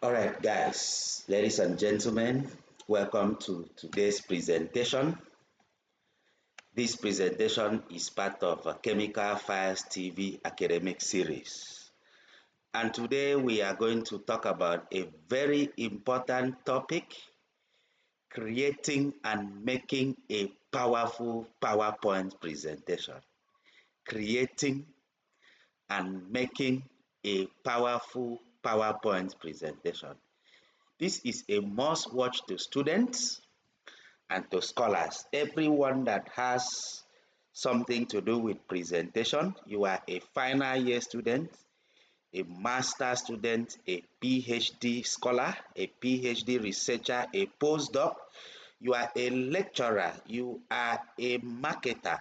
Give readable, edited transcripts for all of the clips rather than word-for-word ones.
All right, guys, ladies and gentlemen, welcome to today's presentation. This presentation is part of a Chemical Files TV academic series. And today we are going to talk about a very important topic, creating and making a powerful PowerPoint presentation. Creating and making a powerful PowerPoint presentation. This is a must watch to students and to scholars. Everyone that has something to do with presentation, you are a final year student, a master student, a PhD scholar, a PhD researcher, a postdoc, you are a lecturer, you are a marketer,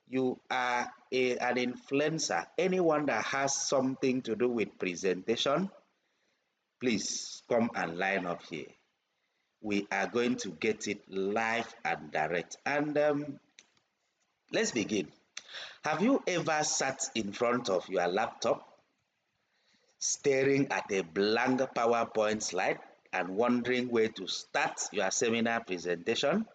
you are an influencer, anyone that has something to do with presentation, please come and line up here. We are going to get it live and direct. And let's begin. Have you ever sat in front of your laptop staring at a blank PowerPoint slide and wondering where to start your seminar presentation?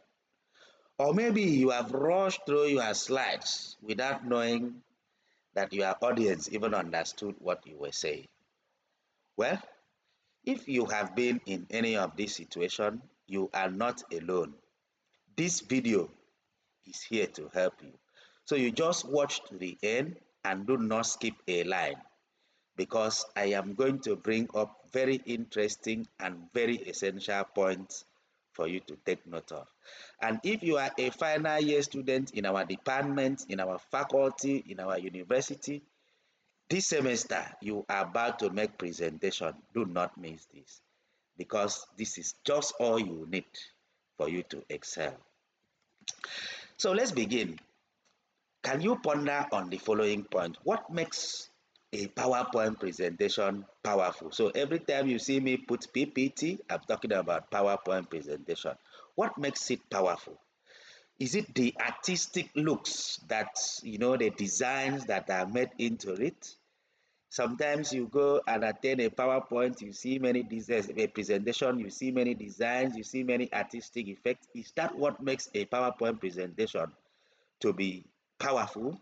Or maybe you have rushed through your slides without knowing that your audience even understood what you were saying. Well, if you have been in any of these situations, you are not alone. This video is here to help you. So you just watch to the end and do not skip a line because I am going to bring up very interesting and very essential points for you to take note of. And if you are a final year student in our department, in our faculty, in our university, this semester you are about to make presentation. Do not miss this because this is just all you need for you to excel. So let's begin. Can you ponder on the following point? What makes a PowerPoint presentation powerful? So every time you see me put PPT, I'm talking about PowerPoint presentation. What makes it powerful? Is it the artistic looks that, the designs that are made into it? Sometimes you go and attend a PowerPoint, you see many designs, a presentation, you see many designs, you see many artistic effects. Is that what makes a PowerPoint presentation to be powerful?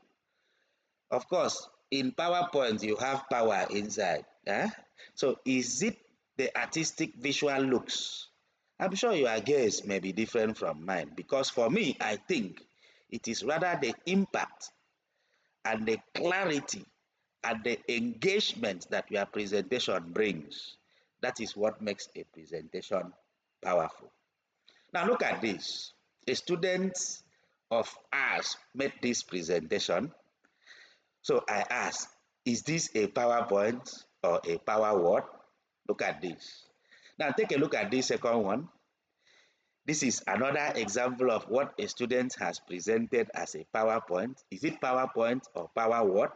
Of course, in PowerPoint, you have power inside. So is it the artistic visual looks? I'm sure your guess may be different from mine because for me, I think it is rather the impact and the clarity and the engagement that your presentation brings. That is what makes a presentation powerful. Now look at this. A student of ours made this presentation. So I ask, is this a PowerPoint or a PowerWord? Look at this. Now take a look at this second one. This is another example of what a student has presented as a PowerPoint. Is it PowerPoint or PowerWord?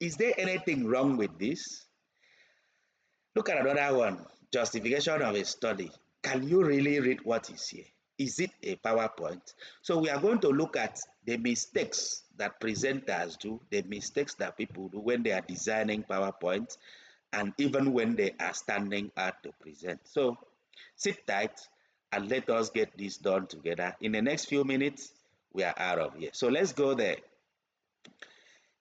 Is there anything wrong with this? Look at another one. Justification of a study. Can you really read what is here? Is it a PowerPoint? So we are going to look at the mistakes that presenters do, the mistakes that people do when they are designing PowerPoint, and even when they are standing out to present. So sit tight and let us get this done together. In the next few minutes, we are out of here. So let's go there.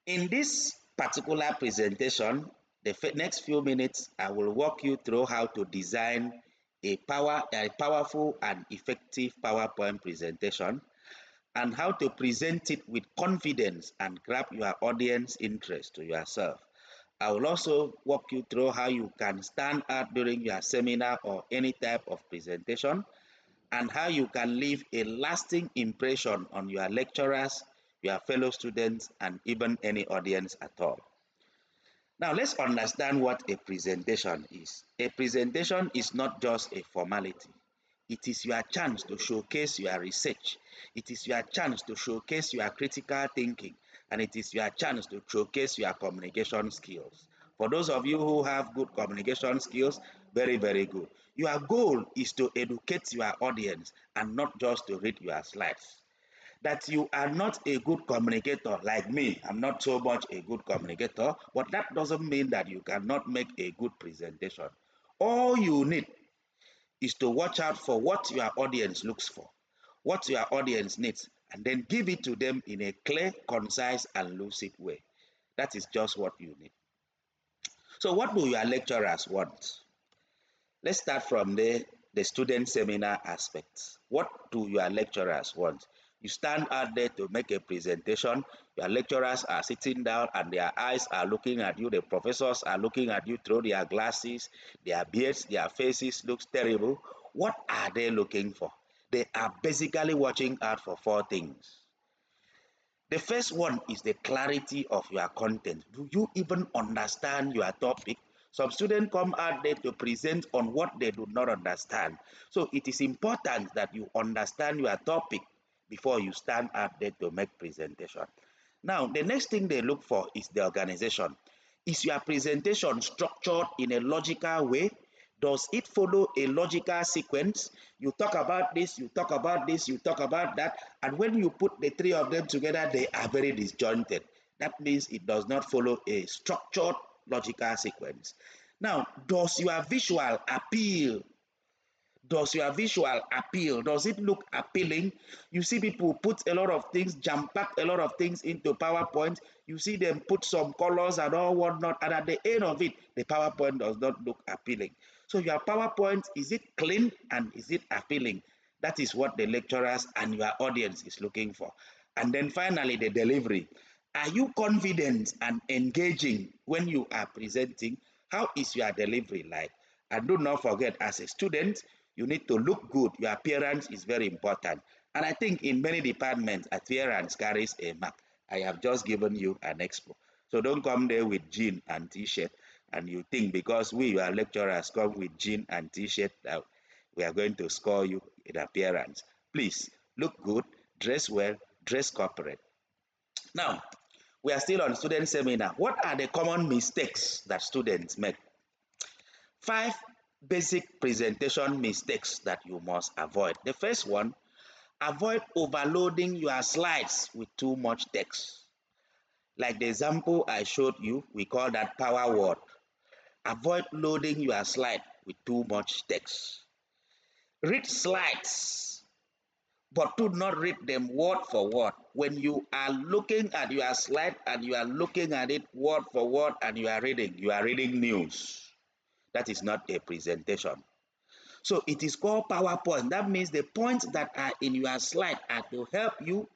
In this particular presentation, the next few minutes, I will walk you through how to design a powerful and effective PowerPoint presentation and how to present it with confidence and grab your audience interest to yourself. I will also walk you through how you can stand out during your seminar or any type of presentation and how you can leave a lasting impression on your lecturers, your fellow students, and even any audience at all. Now, let's understand what a presentation is. A presentation is not just a formality. It is your chance to showcase your research. It is your chance to showcase your critical thinking. And it is your chance to showcase your communication skills. For those of you who have good communication skills, very, very good. Your goal is to educate your audience and not just to read your slides. That you are not a good communicator like me. I'm not so much a good communicator, but that doesn't mean that you cannot make a good presentation. All you need is to watch out for what your audience looks for, what your audience needs, and then give it to them in a clear, concise, and lucid way. That is just what you need. So, what do your lecturers want? Let's start from the student seminar aspect. What do your lecturers want? You stand out there to make a presentation. Your lecturers are sitting down and their eyes are looking at you. The professors are looking at you through their glasses. Their beards, their faces looks terrible. What are they looking for? They are basically watching out for four things. The first one is the clarity of your content. Do you even understand your topic? Some students come out there to present on what they do not understand. So it is important that you understand your topic before you stand out there to make presentation. Now, the next thing they look for is the organization. Is your presentation structured in a logical way? Does it follow a logical sequence? You talk about this, you talk about this, you talk about that, and when you put the three of them together, they are very disjointed. That means it does not follow a structured logical sequence. Now, does your visual appeal? Does your visual appeal? Does it look appealing? You see people put a lot of things, jam pack a lot of things into PowerPoint. You see them put some colors and all whatnot, and at the end of it, the PowerPoint does not look appealing. So your PowerPoint, is it clean and is it appealing? That is what the lecturers and your audience is looking for. And then finally, the delivery. Are you confident and engaging when you are presenting? How is your delivery like? And do not forget, as a student, you need to look good. Your appearance is very important. And I think in many departments, appearance carries a mark. I have just given you an expo. So don't come there with jean and t-shirt and you think because we, your lecturers, come with jean and t-shirt that we are going to score you in appearance. Please look good, dress well, dress corporate. Now, we are still on student seminar. What are the common mistakes that students make? 5 basic presentation mistakes that you must avoid. The first one, avoid overloading your slides with too much text. Like the example I showed you, we call that power word. Avoid loading your slide with too much text. Read slides, but do not read them word for word. When you are looking at your slide and you are looking at it word for word and you are reading news. That is not a presentation. So it is called PowerPoint. That means the points that are in your slide are to help you.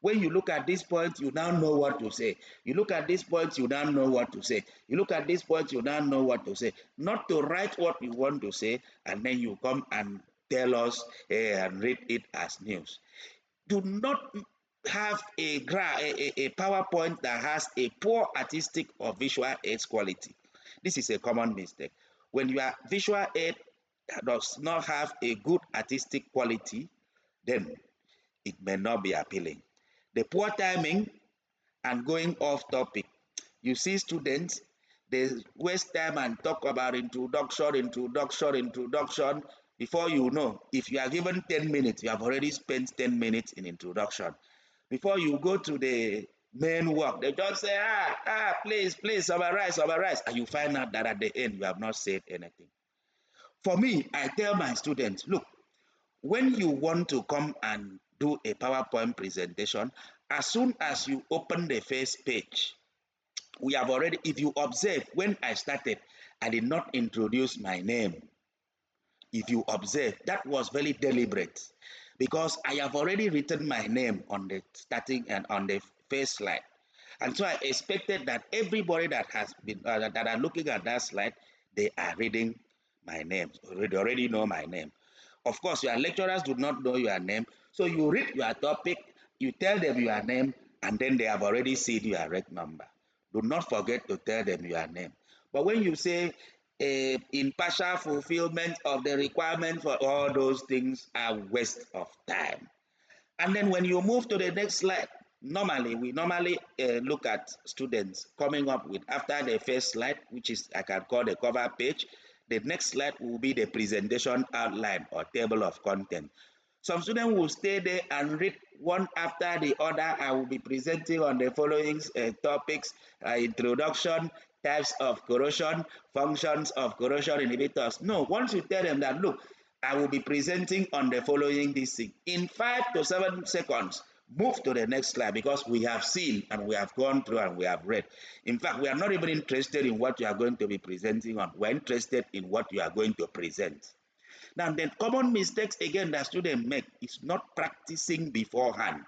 When you look at this point, you now know what to say. You look at this point, you now know what to say. You look at this point, you now know what to say. Not to write what you want to say, and then you come and tell us and read it as news. Do not have a PowerPoint that has a poor artistic or visual aids quality. This is a common mistake. When your visual aid does not have a good artistic quality, then it may not be appealing. The poor timing and going off topic. You see students, they waste time and talk about introduction. Before you know, if you are given 10 minutes, you have already spent 10 minutes in introduction. Before you go to the main work, they just say, please, summarize, and you find out that at the end, you have not said anything. For me, I tell my students, look, when you want to come and do a PowerPoint presentation, as soon as you open the first page, we have already, if you observe, when I started, I did not introduce my name. If you observe, that was very deliberate because I have already written my name on the starting and on the first slide. And so I expected that everybody that has been that are looking at that slide, they are reading my name. They already know my name. Of course, your lecturers do not know your name. So you read your topic, you tell them your name, and then they have already seen your rec number. Do not forget to tell them your name. But when you say in partial fulfillment of the requirement for all those things are waste of time. And then when you move to the next slide, we normally look at students coming up with, after the first slide, which is I can call the cover page, the next slide will be the presentation outline or table of content. Some students will stay there and read one after the other. I will be presenting on the following topics, introduction, types of corrosion, functions of corrosion inhibitors. No, once you tell them that, look, I will be presenting on the following this thing. In 5 to 7 seconds, move to the next slide because we have seen and we have gone through and we have read. In fact, we are not even interested in what you are going to be presenting on. We're interested in what you are going to present. Now, the common mistakes again that students make is not practicing beforehand.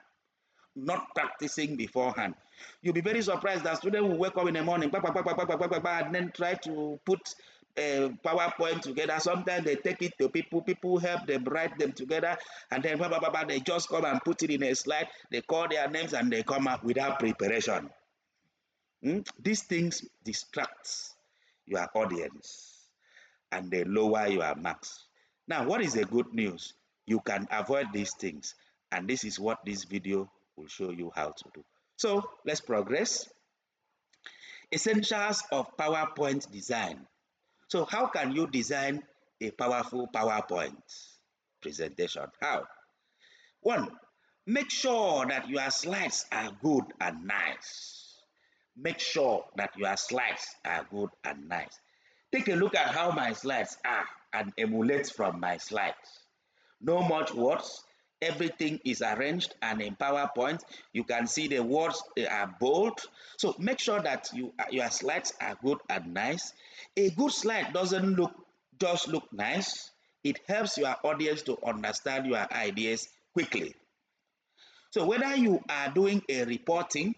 Not practicing beforehand. You'll be very surprised that students will wake up in the morning and then try to put a PowerPoint together. Sometimes they take it to people, people help them write them together, and then they just come and put it in a slide. They call their names and they come up without preparation. These things distract your audience and they lower your marks. Now, what is the good news? You can avoid these things, and this is what this video will show you how to do. So let's progress. Essentials of PowerPoint design. So how can you design a powerful PowerPoint presentation? How? One, make sure that your slides are good and nice. Make sure that your slides are good and nice. Take a look at how my slides are and emulate from my slides. No much words. Everything is arranged, and in PowerPoint, you can see the words, they are bold. So make sure that your slides are good and nice. A good slide doesn't just look nice. It helps your audience to understand your ideas quickly. So whether you are doing a reporting,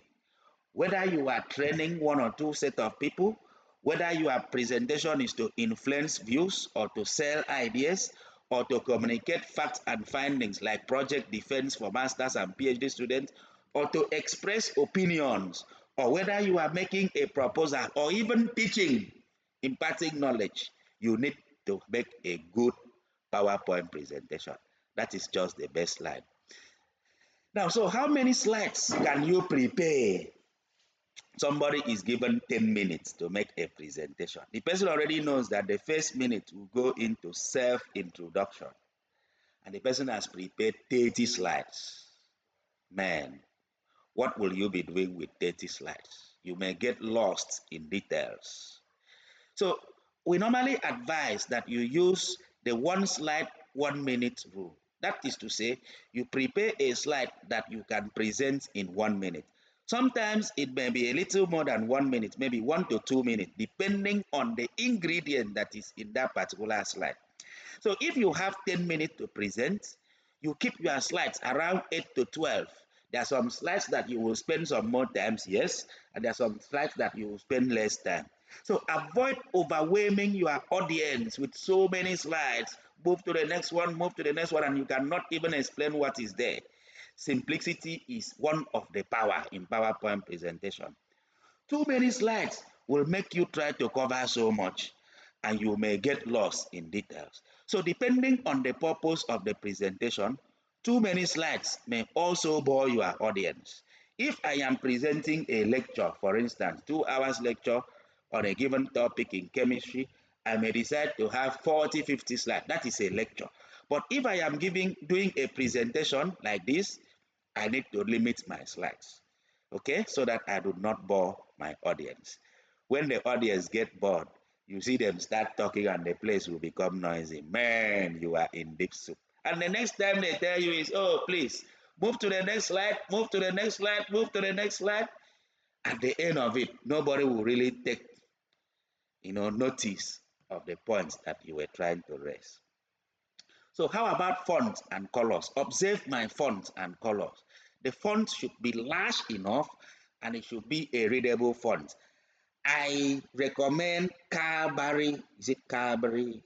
whether you are training one or two set of people, whether your presentation is to influence views or to sell ideas or to communicate facts and findings like project defense for masters and PhD students, or to express opinions, or whether you are making a proposal or even teaching, imparting knowledge, you need to make a good PowerPoint presentation. That is just the best slide. Now, so how many slides can you prepare? Somebody is given 10 minutes to make a presentation. The person already knows that the first minute will go into self-introduction, and the person has prepared 30 slides. Man, what will you be doing with 30 slides? You may get lost in details. So we normally advise that you use the 1 slide, 1 minute rule. That is to say, you prepare a slide that you can present in 1 minute. Sometimes it may be a little more than 1 minute, maybe 1 to 2 minutes, depending on the ingredient that is in that particular slide. So if you have 10 minutes to present, you keep your slides around 8 to 12. There are some slides that you will spend some more times, yes, and there are some slides that you will spend less time. So avoid overwhelming your audience with so many slides. Move to the next one, move to the next one, and you cannot even explain what is there. Simplicity is one of the power in PowerPoint presentation. Too many slides will make you try to cover so much, and you may get lost in details. So depending on the purpose of the presentation, too many slides may also bore your audience. If I am presenting a lecture, for instance, 2 hours lecture on a given topic in chemistry, I may decide to have 40, 50 slides. That is a lecture. But if I am doing a presentation like this, I need to limit my slides, okay, so that I do not bore my audience. When the audience get bored, you see them start talking and the place will become noisy. Man, you are in deep soup. And the next time they tell you is, oh, please, move to the next slide, move to the next slide, move to the next slide. At the end of it, nobody will really take, notice of the points that you were trying to raise. So how about fonts and colors? Observe my fonts and colors. The font should be large enough and it should be a readable font. I recommend Carberry, is it Carberry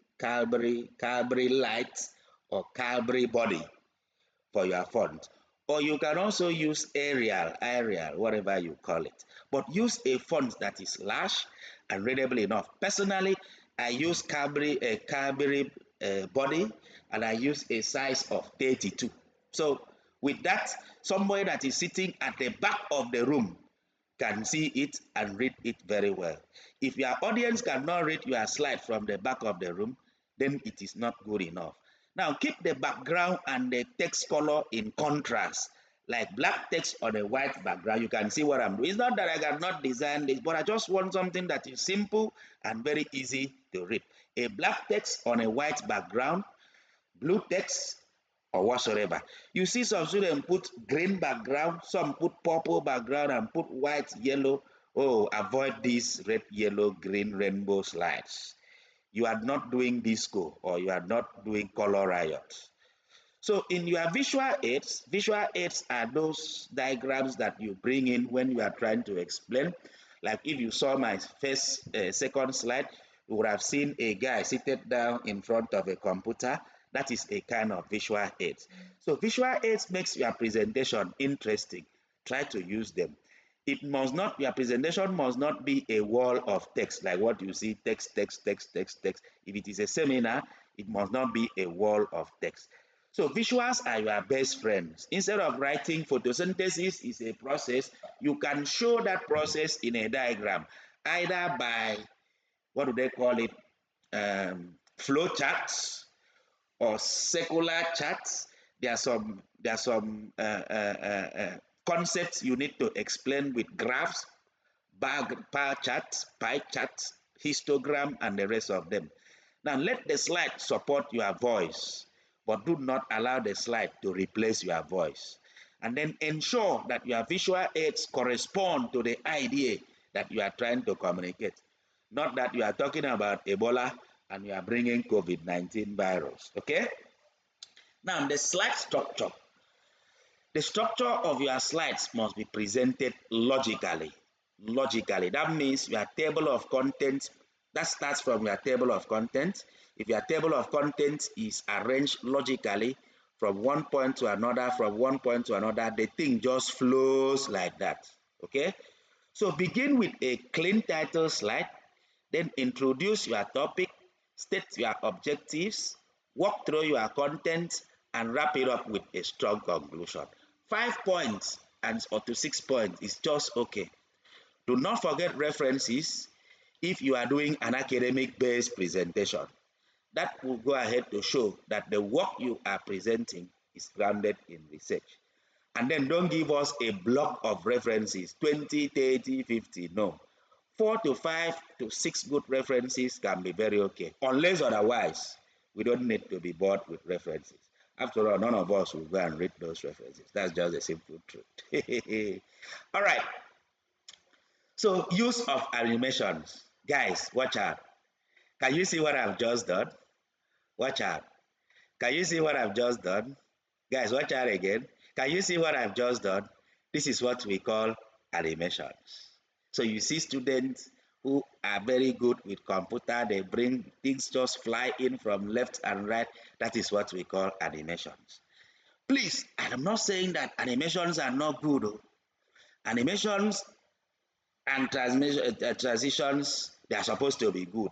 Light or Carberry Body for your font. Or you can also use Arial, whatever you call it. But use a font that is large and readable enough. Personally, I use Carberry Body, and I use a size of 32. So with that, somebody that is sitting at the back of the room can see it and read it very well. If your audience cannot read your slide from the back of the room, then it is not good enough. Now keep the background and the text color in contrast, like black text on a white background. You can see what I'm doing. It's not that I cannot design this, but I just want something that is simple and very easy to read. A black text on a white background, blue text or whatsoever. You see some students put green background, some put purple background and put white, yellow. Oh, avoid these red, yellow, green, rainbow slides. You are not doing disco or you are not doing color riot. So in your visual aids are those diagrams that you bring in when you are trying to explain. Like if you saw my second slide, you would have seen a guy seated down in front of a computer. That is a kind of visual aids. So visual aids makes your presentation interesting. Try to use them. It must not, your presentation must not be a wall of text like what you see, text, text, text, text, text. If it is a seminar, it must not be a wall of text. So visuals are your best friends. Instead of writing, photosynthesis is a process. You can show that process in a diagram, either by, what do they call it, flow charts or circular charts. There are some concepts you need to explain with graphs, bar charts, pie charts, histogram, and the rest of them. Now let the slide support your voice, but do not allow the slide to replace your voice. And then ensure that your visual aids correspond to the idea that you are trying to communicate. Not that you are talking about Ebola and you are bringing COVID-19 virus, okay? Now the slide structure. The structure of your slides must be presented logically. Logically, that means your table of contents, that starts from your table of contents. If your table of contents is arranged logically from one point to another, from one point to another, the thing just flows like that. Okay? So begin with a clean title slide, then introduce your topic, state your objectives, walk through your content, and wrap it up with a strong conclusion. 5 points and or to 6 points is just okay. Do not forget references if you are doing an academic-based presentation. That will go ahead to show that the work you are presenting is grounded in research. And then don't give us a block of references, 20, 30, 50, no. 4 to 5 to 6 good references can be very okay. Unless otherwise, we don't need to be bored with references. After all, none of us will go and read those references. That's just the simple truth. All right. So use of animations. Guys, watch out. Can you see what I've just done? Watch out. Can you see what I've just done? Guys, watch out again. Can you see what I've just done? This is what we call animations. So you see students who are very good with computer, they bring things just fly in from left and right. That is what we call animations. Please, I'm not saying that animations are not good. Animations and transitions, they are supposed to be good,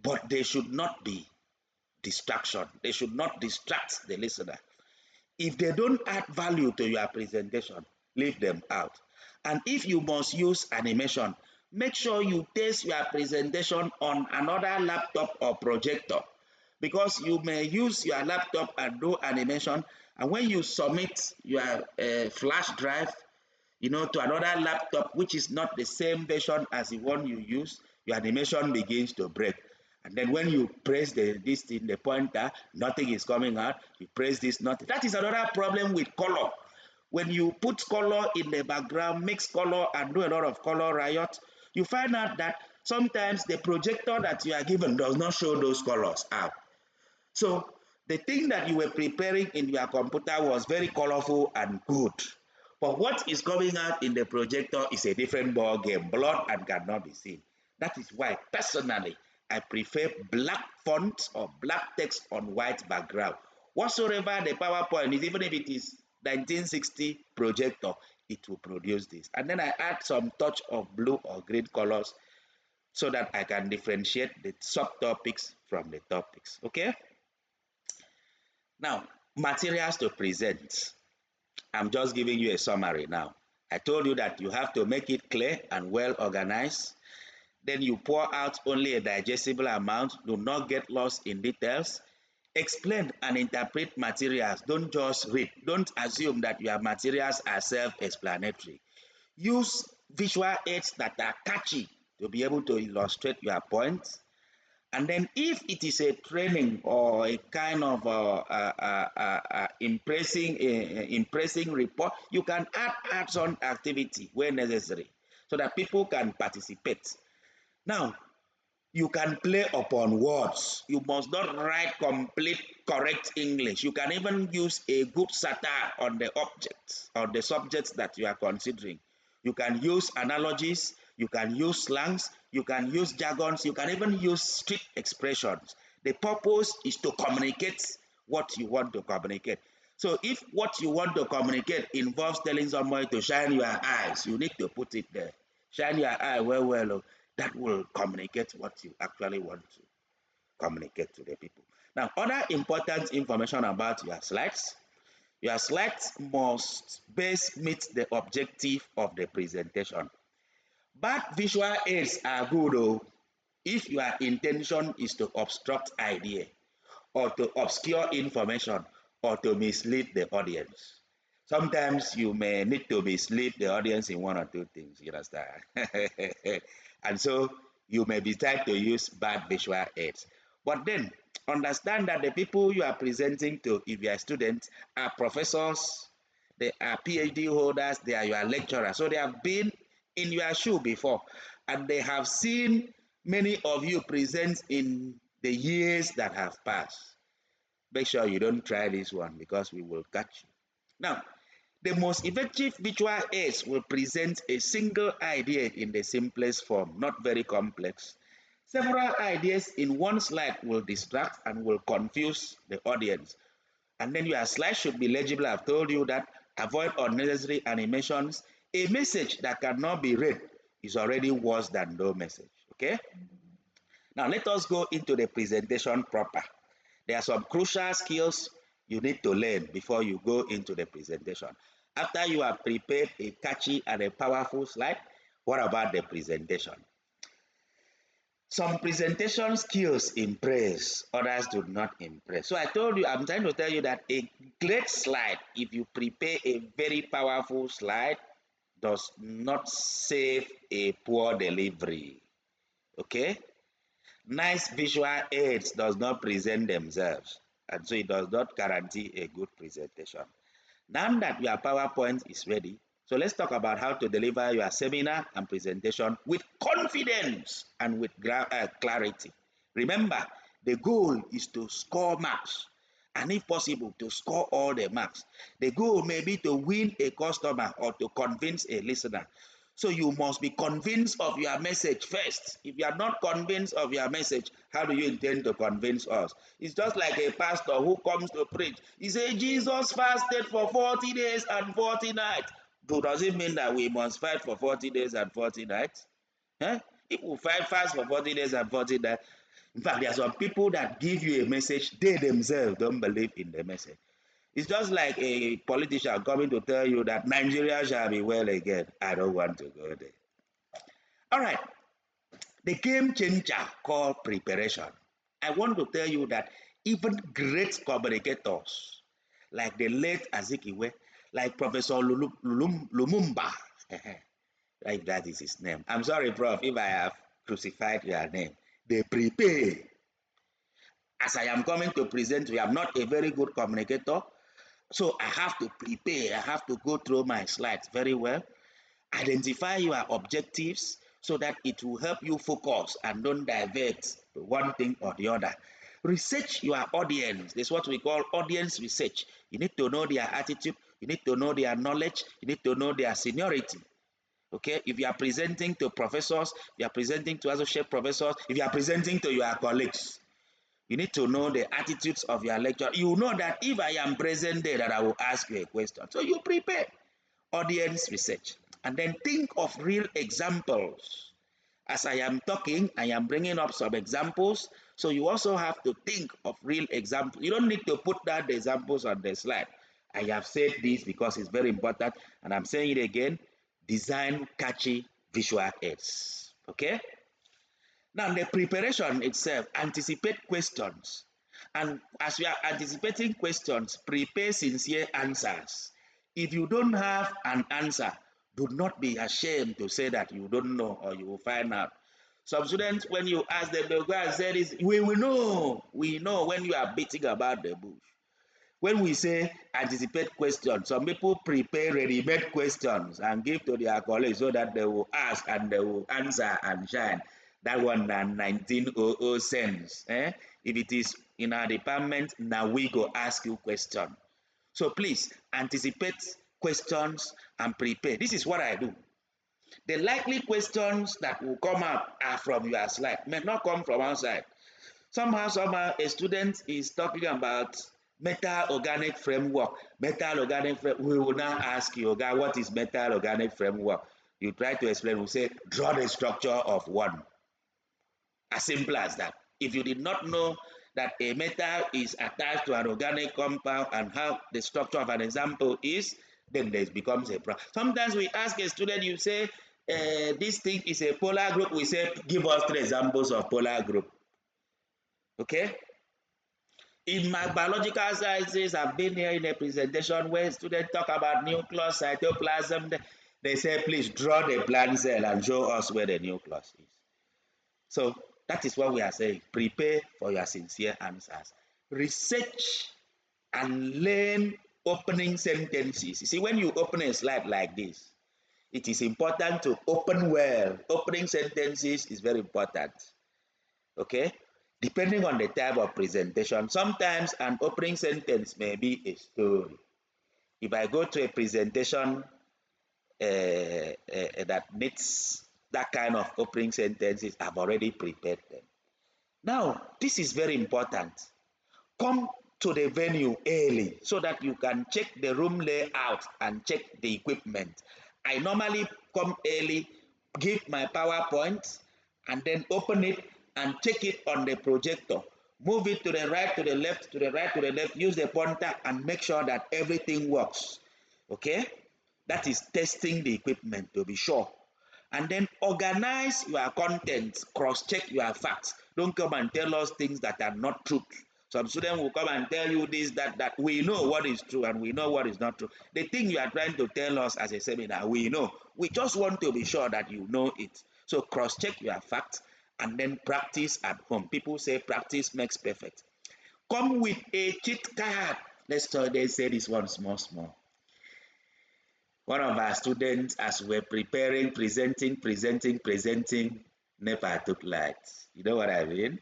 but they should not be distraction. They should not distract the listener. If they don't add value to your presentation, leave them out. And if you must use animation, make sure you test your presentation on another laptop or projector, because you may use your laptop and do animation, and when you submit your flash drive, to another laptop which is not the same version as the one you use, your animation begins to break. And then when you press this thing, the pointer, nothing is coming out. You press this, nothing. That is another problem with color. When you put color in the background, mix color and do a lot of color riot, you find out that sometimes the projector that you are given does not show those colors out. So the thing that you were preparing in your computer was very colorful and good. But what is coming out in the projector is a different ball game, blurred and cannot be seen. That is why, personally, I prefer black font or black text on white background. Whatsoever the PowerPoint is, even if it is 1960 projector, it will produce this. And then I add some touch of blue or green colors so that I can differentiate the subtopics from the topics. Okay? Now, materials to present. I'm just giving you a summary now. I told you that you have to make it clear and well organized. Then you pour out only a digestible amount. Do not get lost in details. Explain and interpret materials. Don't just read. Don't assume that your materials are self-explanatory. Use visual aids that are catchy to be able to illustrate your points. And then if it is a training or a kind of impressing report, you can add hands-on activity where necessary so that people can participate. Now, you can play upon words. You must not write complete correct English. You can even use a good satire on the objects or the subjects that you are considering. You can use analogies, you can use slangs, you can use jargons, you can even use street expressions. The purpose is to communicate what you want to communicate. So if what you want to communicate involves telling somebody to shine your eyes, you need to put it there. Shine your eye well, oh, that will communicate what you actually want to communicate to the people. Now, other important information about your slides must best meet the objective of the presentation. Bad visual aids are good though if your intention is to obstruct idea or to obscure information or to mislead the audience. Sometimes you may need to mislead the audience in one or two things, you understand? And so you may be trying to use bad visual aids. But then understand that the people you are presenting to, if you are students, are professors, they are PhD holders, they are your lecturers. So they have been in your shoe before and they have seen many of you present in the years that have passed. Make sure you don't try this one because we will catch you. Now, the most effective visual aids will present a single idea in the simplest form, not very complex. Several ideas in one slide will distract and will confuse the audience. And then your slide should be legible. I've told you that. Avoid unnecessary animations. A message that cannot be read is already worse than no message. Okay? Now let us go into the presentation proper. There are some crucial skills you need to learn before you go into the presentation. After you have prepared a catchy and a powerful slide, what about the presentation? Some presentation skills impress, others do not impress. So I told you, I'm trying to tell you that a great slide, if you prepare a very powerful slide, does not save a poor delivery. Okay? Nice visual aids does not present themselves, and so it does not guarantee a good presentation. Now that your PowerPoint is ready, so let's talk about how to deliver your seminar and presentation with confidence and with clarity. Remember, the goal is to score marks, and if possible, to score all the marks. The goal may be to win a customer or to convince a listener. So you must be convinced of your message first. If you are not convinced of your message, how do you intend to convince us? It's just like a pastor who comes to preach. He says, Jesus fasted for 40 days and 40 nights. Does it mean that we must fight for 40 days and 40 nights? Huh? If we fast for 40 days and 40 nights, in fact, there are some people that give you a message, they themselves don't believe in the message. It's just like a politician coming to tell you that Nigeria shall be well again. I don't want to go there. All right, the game changer called preparation. I want to tell you that even great communicators, like the late Azikiwe, like Professor Lumumba, like that is his name. I'm sorry, Prof, if I have crucified your name. They prepare. As I am coming to present to you, I'm not a very good communicator. So I have to prepare, I have to go through my slides very well, identify your objectives so that it will help you focus and don't divert to one thing or the other. Research your audience. This is what we call audience research. You need to know their attitude, you need to know their knowledge, you need to know their seniority. Okay, if you are presenting to professors, you are presenting to associate professors, if you are presenting to your colleagues, you need to know the attitudes of your lecturer. You know that if I am present there, that I will ask you a question. So you prepare audience research and then think of real examples. As I am talking, I am bringing up some examples. So you also have to think of real examples. You don't need to put down the examples on the slide. I have said this because it's very important, and I'm saying it again. Design catchy visual aids. Okay? Now, the preparation itself, anticipate questions. And as you are anticipating questions, prepare sincere answers. If you don't have an answer, do not be ashamed to say that you don't know or you will find out. Some students, when you ask them, they'll go and say this, we will know. We know when you are beating about the bush. When we say anticipate questions, some people prepare ready-made questions and give to their colleagues so that they will ask and they will answer and shine. That one na 1900 cents. If it is in our department, now we go ask you question. So please anticipate questions and prepare. This is what I do. The likely questions that will come out are from your slide, may not come from outside. Somehow, a student is talking about metal organic framework. Metal organic framework. We will now ask you, okay, what is metal organic framework? You try to explain, we say, draw the structure of one. As simple as that. If you did not know that a metal is attached to an organic compound and how the structure of an example is, then this becomes a problem. Sometimes we ask a student, you say, this thing is a polar group. We say, give us 3 examples of polar group. Okay? In my biological sciences, I've been here in a presentation where students talk about nucleus, cytoplasm. They say, please draw the plant cell and show us where the nucleus is. So that is what we are saying. Prepare for your sincere answers. Research and learn opening sentences. You see, when you open a slide like this, it is important to open well. Opening sentences is very important. Okay? Depending on the type of presentation, sometimes an opening sentence may be a story. If I go to a presentation that needs that kind of opening sentences, I've already prepared them. Now, this is very important. Come to the venue early so that you can check the room layout and check the equipment. I normally come early, give my PowerPoint, and then open it and check it on the projector. Move it to the right, to the left, to the right, to the left. Use the pointer and make sure that everything works. Okay? That is testing the equipment to be sure. And then organize your content, cross-check your facts. Don't come and tell us things that are not true. Some students will come and tell you this, that we know what is true and we know what is not true. The thing you are trying to tell us as a seminar, we know. We just want to be sure that you know it. So cross-check your facts and then practice at home. People say practice makes perfect. Come with a cheat card. Let's say this one small. One of our students, as we're preparing, presenting, never took light. You know what I mean?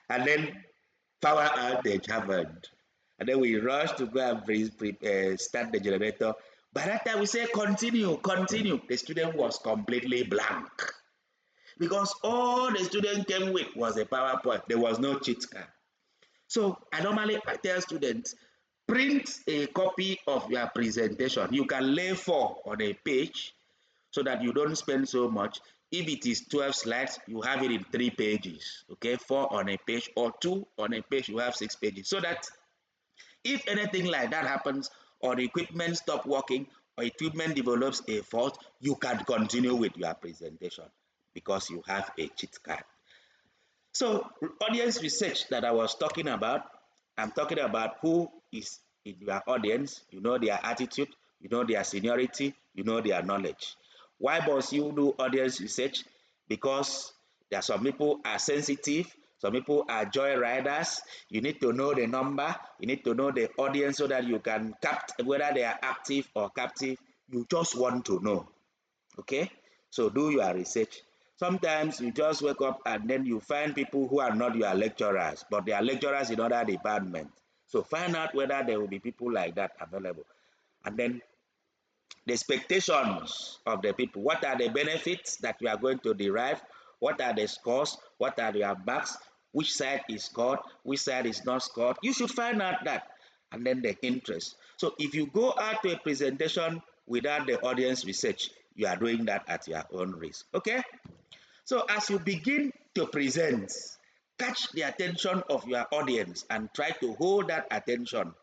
And then power outage happened. And then we rushed to go and start the generator. By that time, we say, continue. The student was completely blank. Because all the student came with was a PowerPoint. There was no cheat card. So I normally tell students, print a copy of your presentation. You can lay 4 on a page so that you don't spend so much. If it is 12 slides, you have it in 3 pages. Okay, 4 on a page or 2 on a page, you have 6 pages. So that if anything like that happens or the equipment stops working or equipment develops a fault, you can continue with your presentation because you have a cheat card. So audience research that I was talking about, I'm talking about who is in your audience, you know their attitude, you know their seniority, you know their knowledge. Why must you do audience research? Because there are some people are sensitive, some people are joy riders. You need to know the number, you need to know the audience so that you can capture whether they are active or captive. You just want to know. Okay? So do your research. Sometimes you just wake up and then you find people who are not your lecturers, but they are lecturers in other departments. So find out whether there will be people like that available. And then the expectations of the people. What are the benefits that you are going to derive? What are the scores? What are your marks? Which side is scored? Which side is not scored? You should find out that. And then the interest. So if you go out to a presentation without the audience research, you are doing that at your own risk. Okay? So as you begin to present, catch the attention of your audience and try to hold that attention.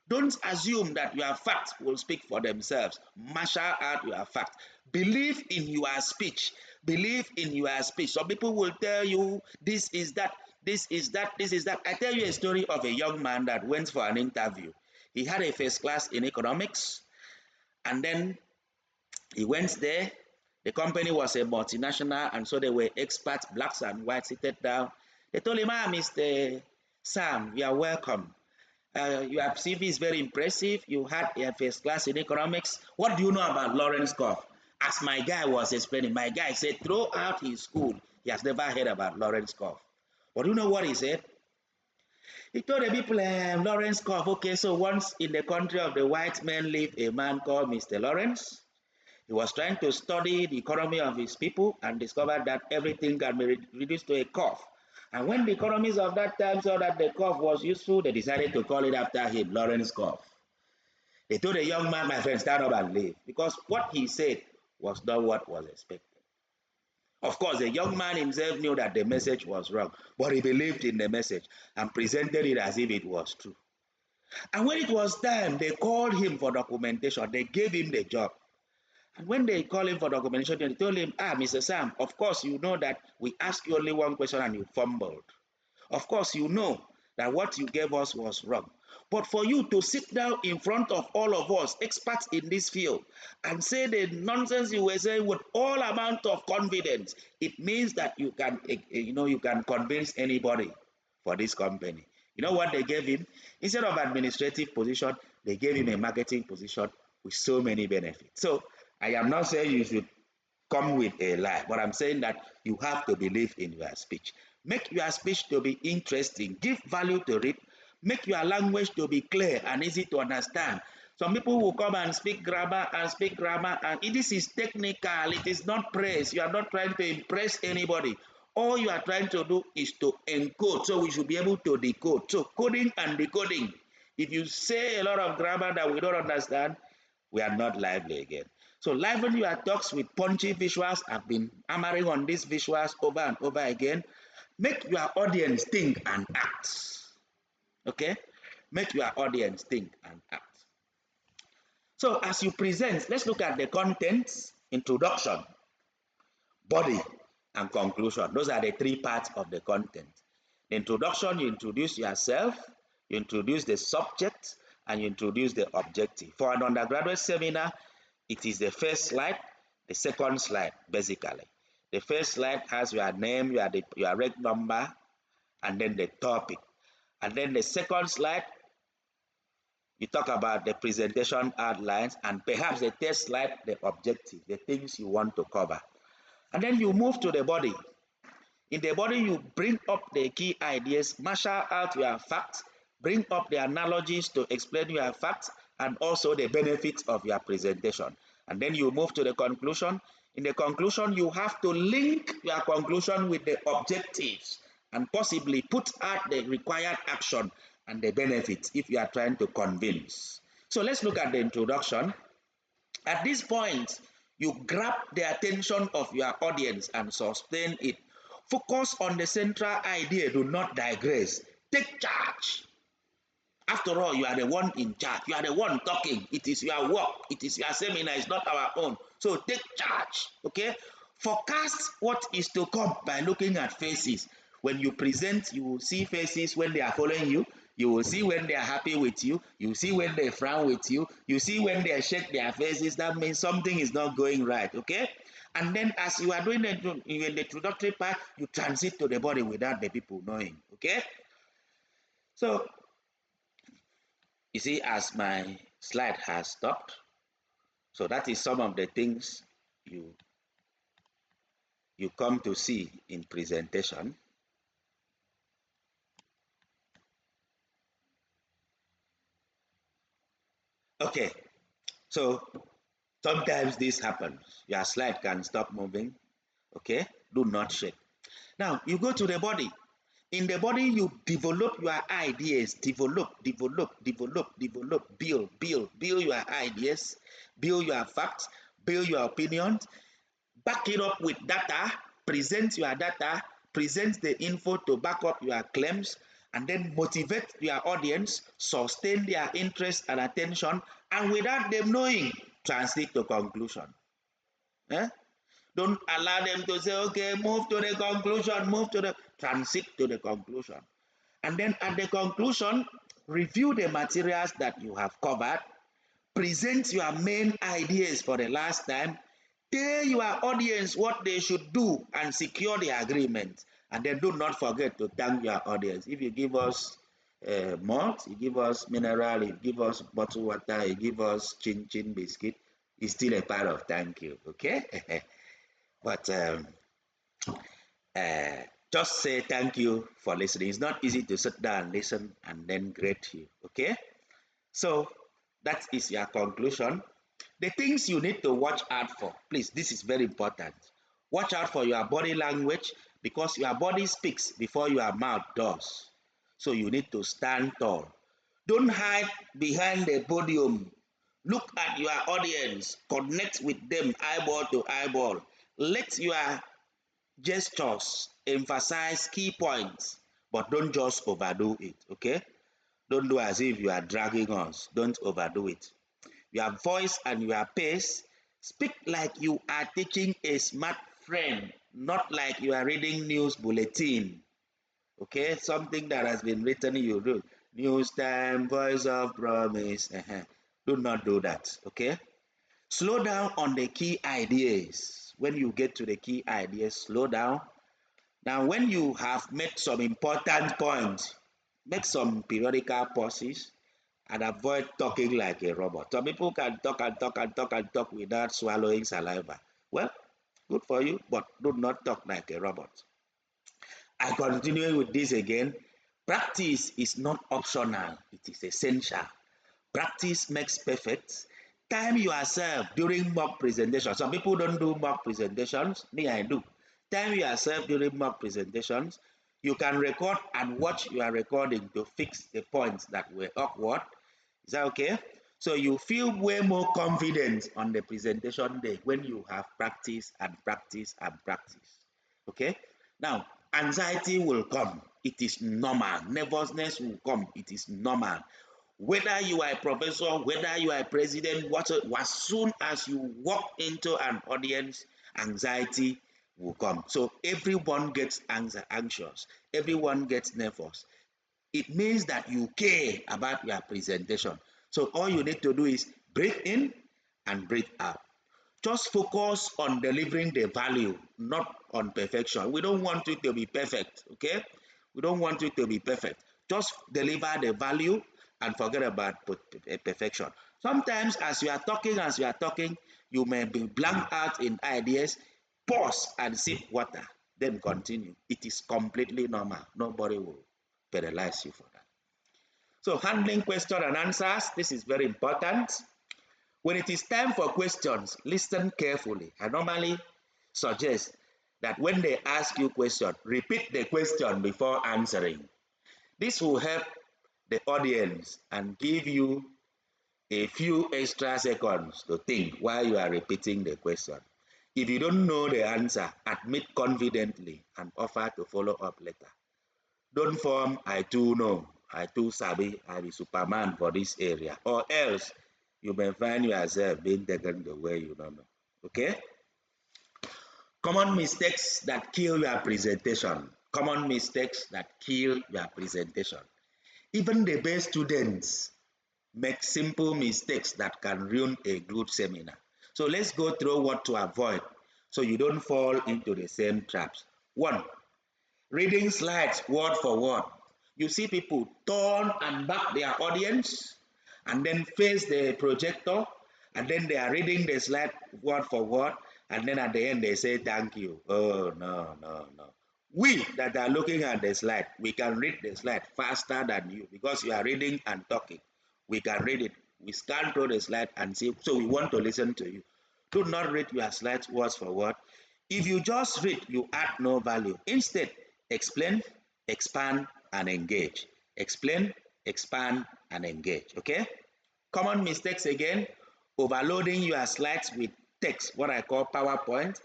Don't assume that your facts will speak for themselves. Marshal out your facts. Believe in your speech. Believe in your speech. Some people will tell you this is that. this is that, this is that. I tell you a story of a young man that went for an interview. He had a first class in economics, and then he went there. The company was a multinational, and so they were experts, blacks and whites, seated down. They told him, Mr. Sam, you are welcome. Your CV is very impressive. You had a first class in economics. What do you know about Lawrence Koff? As my guy was explaining, my guy said throughout his school, he has never heard about Lawrence Koff. But do you know what he said? He told the people, Lawrence Koff, okay, so once in the country of the white men lived a man called Mr. Lawrence. He was trying to study the economy of his people and discovered that everything can be reduced to a cough. And when the economists of that time saw that the cough was useful, they decided to call it after him, Lawrence Cough. They told the young man, my friend, stand up and leave, because what he said was not what was expected. Of course, the young man himself knew that the message was wrong, but he believed in the message and presented it as if it was true. And when it was time, they called him for documentation. They gave him the job. And when they called him for documentation, they told him, Mr. Sam, of course you know that we asked you only one question and you fumbled. Of course you know that what you gave us was wrong. But for you to sit down in front of all of us, experts in this field, and say the nonsense you were saying with all amount of confidence, it means that you can, you can convince anybody for this company. You know what they gave him? Instead of administrative position, they gave him a marketing position with so many benefits. So I am not saying you should come with a lie, but I'm saying that you have to believe in your speech. Make your speech to be interesting, give value to it, make your language to be clear and easy to understand. Some people will come and speak grammar, and this is technical, it is not praise. You are not trying to impress anybody. All you are trying to do is to encode, so we should be able to decode. So coding and decoding. If you say a lot of grammar that we don't understand, we are not lively again. So liven your talks with punchy visuals. I've been hammering on these visuals over and over again. Make your audience think and act. Okay? Make your audience think and act. So as you present, let's look at the contents, introduction, body, and conclusion. Those are the three parts of the content. The introduction, you introduce yourself, you introduce the subject, and you introduce the objective. For an undergraduate seminar, it is the first slide, the second slide, basically. The first slide has your name, your reg number, and then the topic. And then the second slide, you talk about the presentation outlines, and perhaps the third slide, the objective, the things you want to cover. And then you move to the body. In the body, you bring up the key ideas, marshal out your facts, bring up the analogies to explain your facts, and also the benefits of your presentation. And then you move to the conclusion. In the conclusion, you have to link your conclusion with the objectives and possibly put out the required action and the benefits if you are trying to convince. So let's look at the introduction. At this point, you grab the attention of your audience and sustain it. Focus on the central idea. Do not digress. Take charge. After all, you are the one in charge. You are the one talking. It is your work. It is your seminar. It's not our own. So take charge. Okay? Forecast what is to come by looking at faces. When you present, you will see faces when they are following you. You will see when they are happy with you. You will see when they frown with you. You see when they shake their faces. That means something is not going right. Okay? And then as you are doing the introductory part, you transit to the body without the people knowing. Okay? So, you see, as my slide has stopped, so that is some of the things you come to see in presentation. Okay, so sometimes this happens. Your slide can stop moving. Okay, do not shake. Now you go to the body. In the body, you develop your ideas, develop, build your ideas, build your facts, build your opinions, back it up with data, present your data, present the info to back up your claims, and then motivate your audience, sustain their interest and attention, and without them knowing, translate to conclusion. Eh? Don't allow them to say, okay, move to the conclusion, transit to the conclusion. And then at the conclusion, review the materials that you have covered, present your main ideas for the last time, tell your audience what they should do and secure the agreement. And then do not forget to thank your audience. If you give us malt, you give us mineral, you give us bottled water, you give us chin chin biscuit, it's still a part of thank you, okay? But uh, just say thank you for listening. It's not easy to sit down and listen and then grade you, okay? So that is your conclusion. The things you need to watch out for, please, this is very important. Watch out for your body language because your body speaks before your mouth does. So you need to stand tall. Don't hide behind the podium. Look at your audience, connect with them eyeball to eyeball. Let your gestures emphasize key points, but don't just overdo it, okay? Don't do as if you are dragging us. Don't overdo it. Your voice and your pace, speak like you are teaching a smart friend, not like you are reading news bulletin. Okay, something that has been written you do. News time, voice of promise. Do not do that. Okay. Slow down on the key ideas. When you get to the key ideas, slow down. Now, when you have made some important points, make some periodical pauses and avoid talking like a robot. Some people can talk and talk and talk and talk without swallowing saliva. Well, good for you, but do not talk like a robot. I continue with this again. Practice is not optional, it is essential. Practice makes perfect. Time yourself during mock presentation. Some people don't do mock presentations. Me, I do. Time yourself during mock presentations. You can record and watch your recording to fix the points that were awkward. Is that okay? So you feel way more confident on the presentation day when you have practice and practice and practice. Okay? Now, anxiety will come. It is normal. Nervousness will come. It is normal. Whether you are a professor, whether you are a president, as soon as you walk into an audience, anxiety will come. So everyone gets anxious. Everyone gets nervous. It means that you care about your presentation. So all you need to do is breathe in and breathe out. Just focus on delivering the value, not on perfection. We don't want it to be perfect, okay? We don't want it to be perfect. Just deliver the value and forget about perfection. Sometimes as you are talking, you may be blank out in ideas. Pause and sip water, then continue. It is completely normal. Nobody will penalize you for that. So handling question and answers, this is very important. When it is time for questions, listen carefully. I normally suggest that when they ask you question, repeat the question before answering. This will help the audience and give you a few extra seconds to think while you are repeating the question. If you don't know the answer, admit confidently and offer to follow up later. Don't form I too know, I too sabi, I be Superman for this area, or else you may find yourself being taken the way you don't know. Okay? Common mistakes that kill your presentation. Common mistakes that kill your presentation. Even the best students make simple mistakes that can ruin a good seminar. So let's go through what to avoid so you don't fall into the same traps. One, reading slides word for word. You see people turn and back their audience and then face the projector and then they are reading the slide word for word and then at the end they say thank you. Oh, no, no, no. We that are looking at the slide, we can read the slide faster than you because you are reading and talking. We can read it. We scan through the slide and see. So we want to listen to you. Do not read your slides word for word. If you just read, you add no value. Instead, explain, expand, and engage. Explain, expand, and engage. Okay? Common mistakes again, overloading your slides with text, what I call PowerPoint.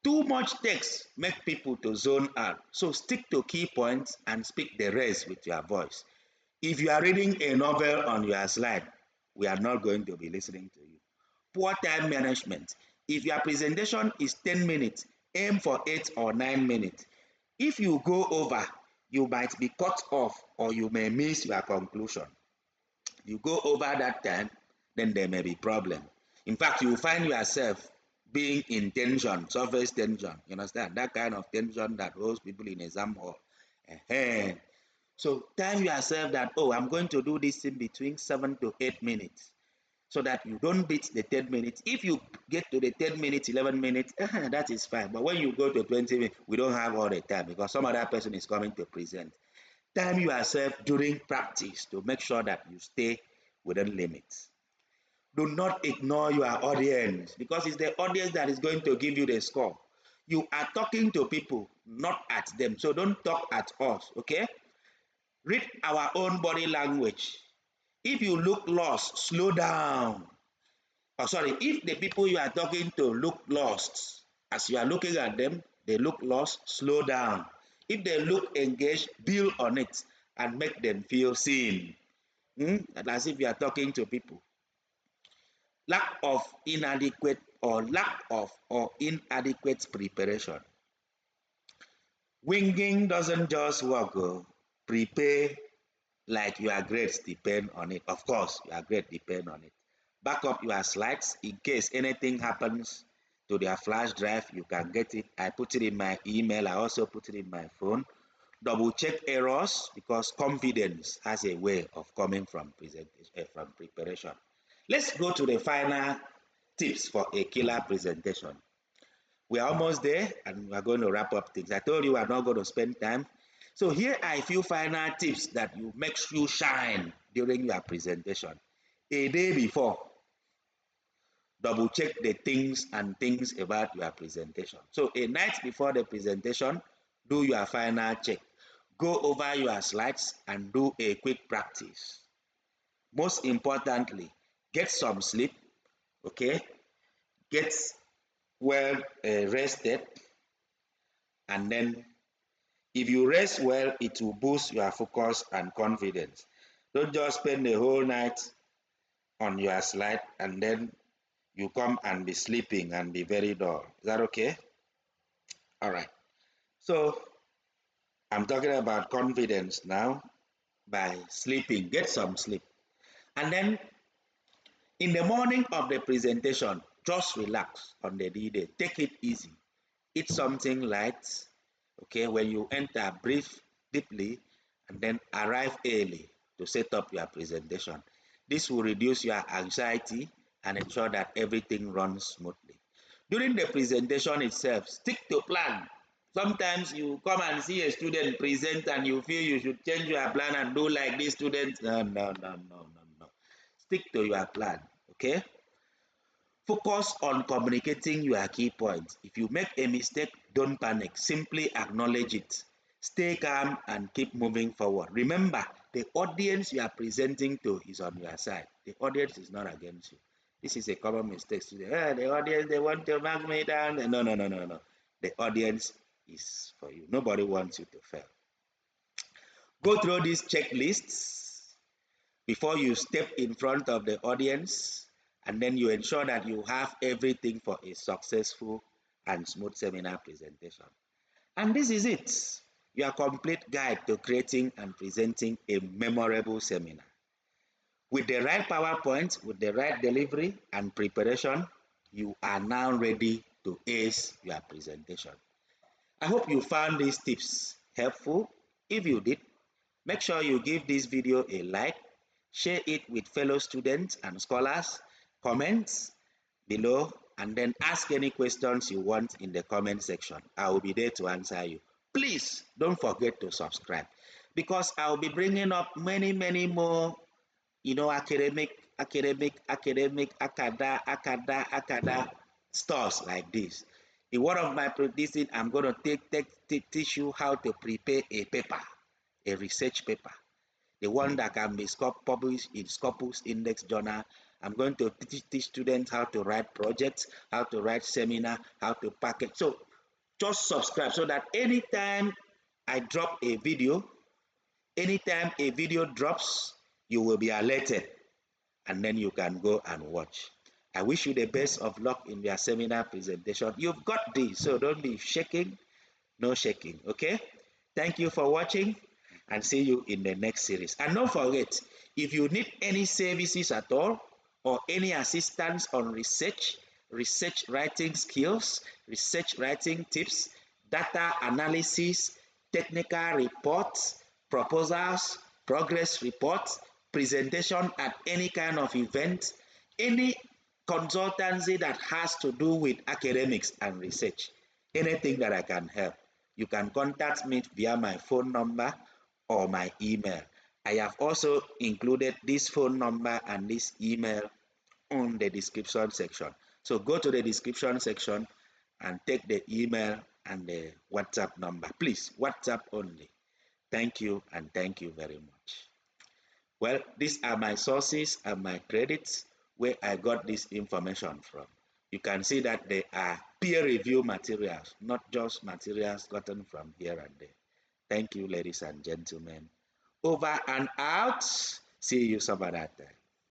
Too much text make people to zone out. So stick to key points and speak the rest with your voice. If you are reading a novel on your slide, we are not going to be listening to you. Poor time management. If your presentation is 10 minutes, aim for 8 or 9 minutes. If you go over, you might be cut off or you may miss your conclusion. You go over that time, then there may be problem. In fact, you find yourself being in tension, surface tension. You understand? That kind of tension that holds people in exam hall. So time yourself that, oh, I'm going to do this in between 7 to 8 minutes so that you don't beat the 10 minutes. If you get to the 10 minutes, 11 minutes, that is fine. But when you go to 20 minutes, we don't have all the time because some other person is coming to present. Time yourself during practice to make sure that you stay within limits. Do not ignore your audience because it's the audience that is going to give you the score. You are talking to people, not at them. So don't talk at us, okay? Read our own body language. If you look lost, slow down. Oh, sorry, if the people you are talking to look lost, as you are looking at them, they look lost, slow down. If they look engaged, build on it and make them feel seen. As if you are talking to people. Lack of inadequate or inadequate preparation. Winging doesn't just work. Prepare like your grades depend on it. Of course, your grades depend on it. Back up your slides in case anything happens to their flash drive. You can get it. I put it in my email. I also put it in my phone. Double check errors because confidence has a way of coming from preparation. Let's go to the final tips for a killer presentation. We're almost there and we're going to wrap up things. I told you we're not going to spend time. So here are a few final tips that you make you shine during your presentation. A day before, double check the things and things about your presentation. So a night before the presentation, do your final check. Go over your slides and do a quick practice. Most importantly, get some sleep, okay? Get well rested, and then if you rest well, it will boost your focus and confidence. Don't just spend the whole night on your slide and then you come and be sleeping and be very dull. Is that okay? All right. So I'm talking about confidence now by sleeping. Get some sleep. And then in the morning of the presentation, just relax on the D-Day. Take it easy. Eat something light. Okay, when you enter, breathe deeply and then arrive early to set up your presentation. This will reduce your anxiety and ensure that everything runs smoothly. During the presentation itself, stick to plan. Sometimes you come and see a student present and you feel you should change your plan and do like this student. No. Stick to your plan, okay? Focus on communicating your key points. If you make a mistake, don't panic. Simply acknowledge it. Stay calm and keep moving forward. Remember, the audience you are presenting to is on your side. The audience is not against you. This is a common mistake. The audience, they want to mark me down. No. The audience is for you. Nobody wants you to fail. Go through these checklists before you step in front of the audience, and then you ensure that you have everything for a successful and smooth seminar presentation. And this is it, your complete guide to creating and presenting a memorable seminar. With the right PowerPoint, with the right delivery and preparation, you are now ready to ace your presentation. I hope you found these tips helpful. If you did, make sure you give this video a like, share it with fellow students and scholars, comment below, and then ask any questions you want in the comment section. I will be there to answer you. Please don't forget to subscribe because I'll be bringing up many more, academic, akada stores like this. In one of my predicting, I'm going to teach you how to prepare a paper, a research paper, the one that can be published in Scopus Index Journal. I'm going to teach students how to write projects, how to write seminar, how to package. So just subscribe so that anytime I drop a video, anytime a video drops, you will be alerted and then you can go and watch. I wish you the best of luck in your seminar presentation. You've got this, so don't be shaking, no shaking, okay? Thank you for watching and see you in the next series. And don't forget, if you need any services at all or any assistance on research writing skills, research writing tips, data analysis, technical reports, proposals, progress reports, presentation at any kind of event, any consultancy that has to do with academics and research, anything that I can help, you can contact me via my phone number or my email. I have also included this phone number and this email on the description section. So go to the description section and take the email and the WhatsApp number. Please, WhatsApp only. Thank you and thank you very much. Well, these are my sources and my credits where I got this information from. You can see that they are peer review materials, not just materials gotten from here and there. Thank you, ladies and gentlemen. Over and out. See you some other time.